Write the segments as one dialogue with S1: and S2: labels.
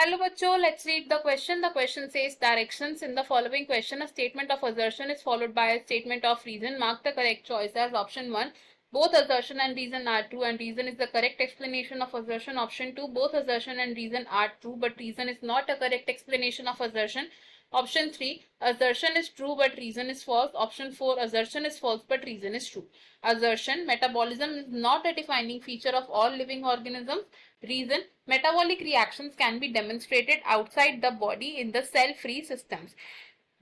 S1: Hello बच्चों, let's read the question. The question says directions in the following question. A statement of assertion is followed by a statement of reason. Mark the correct choice as option 1. Both assertion and reason are true and reason is the correct explanation of assertion. Option 2. Both assertion and reason are true but reason is not a correct explanation of assertion. Option 3. Assertion is true but reason is false. Option 4. Assertion is false but reason is true. Assertion: metabolism is not a defining feature of all living organisms. Reason: metabolic reactions can be demonstrated outside the body in the cell-free systems.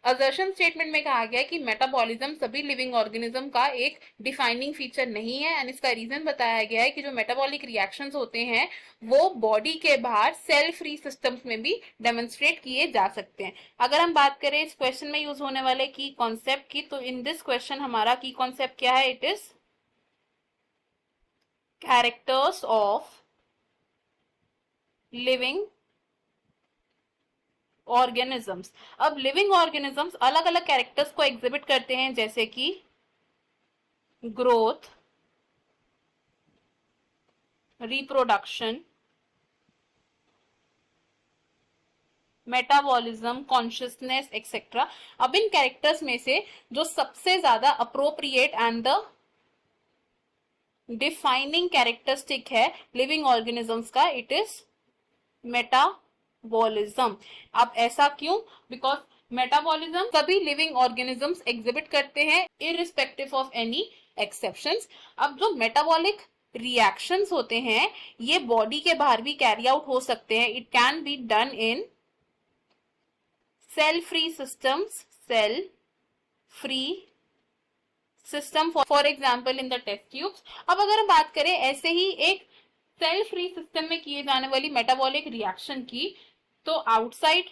S1: Assertion statement में कहा गया है कि metabolism सभी living organism का एक defining feature नहीं है एंड इसका रीजन बताया गया है कि जो मेटाबॉलिक रिएक्शंस होते हैं वो बॉडी के बाहर सेल फ्री सिस्टम्स में भी डेमोन्स्ट्रेट किए जा सकते हैं। अगर हम बात करें इस क्वेश्चन में यूज होने वाले की कॉन्सेप्ट की, तो इन दिस क्वेश्चन हमारा की कॉन्सेप्ट क्या है? It is characters of living organisms. अब लिविंग ऑर्गेनिजम्स अलग अलग कैरेक्टर्स को एग्जिबिट करते हैं, जैसे कि growth, reproduction, metabolism, consciousness etcetera. अब इन कैरेक्टर्स में से जो सबसे ज्यादा appropriate and the defining characteristic है लिविंग ऑर्गेनिजम्स का, इट इज मेटाबॉलिज्म। अब ऐसा क्यों? बिकॉज मेटाबॉलिज्म सभी लिविंग ऑर्गेनिजम्स एग्जिबिट करते हैं इररिस्पेक्टिव ऑफ एनी एक्सेप्शंस। अब जो मेटाबॉलिक रिएक्शंस होते हैं ये बॉडी के बाहर भी कैरी आउट हो सकते हैं। It can be done in cell free systems, cell free system, for example in the test tubes. अब अगर हम बात करें ऐसे ही एक सेल फ्री सिस्टम में किए जाने वाली मेटाबॉलिक रिएक्शन की, तो आउटसाइड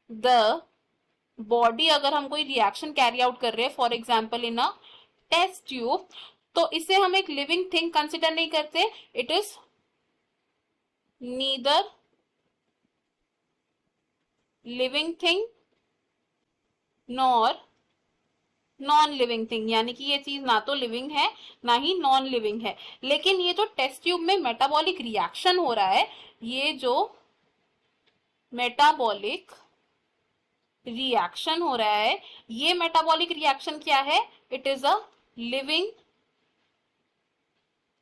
S1: द बॉडी अगर हम कोई रिएक्शन कैरी आउट कर रहे हैं, for example in a test tube, तो इसे हम एक लिविंग थिंग कंसिडर नहीं करते। It is neither living thing nor non living thing, यानी कि ये चीज ना तो लिविंग है ना ही नॉन लिविंग है। लेकिन ये जो टेस्ट ट्यूब में मेटाबॉलिक रिएक्शन हो रहा है, ये जो मेटाबॉलिक रिएक्शन हो रहा है, ये मेटाबॉलिक रिएक्शन क्या है? It is a living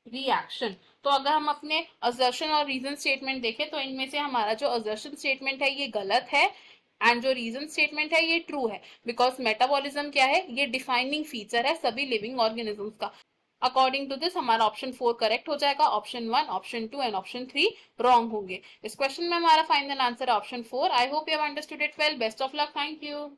S1: reaction. तो अगर हम अपने असर्शन और रीजन स्टेटमेंट देखें तो इनमें से हमारा जो असर्शन स्टेटमेंट है ये गलत है एंड जो रीजन स्टेटमेंट है ये ट्रू है, बिकॉज मेटाबॉलिज्म क्या है? ये डिफाइनिंग फीचर है सभी लिविंग ऑर्गेनिजम्स का। अकॉर्डिंग टू दिस हमारा ऑप्शन 4 करेक्ट हो जाएगा, option 1, option 2 and option 3 wrong होंगे। इस क्वेश्चन में हमारा फाइनल आंसर है option 4। I hope you have understood it well. Best of luck. Thank you.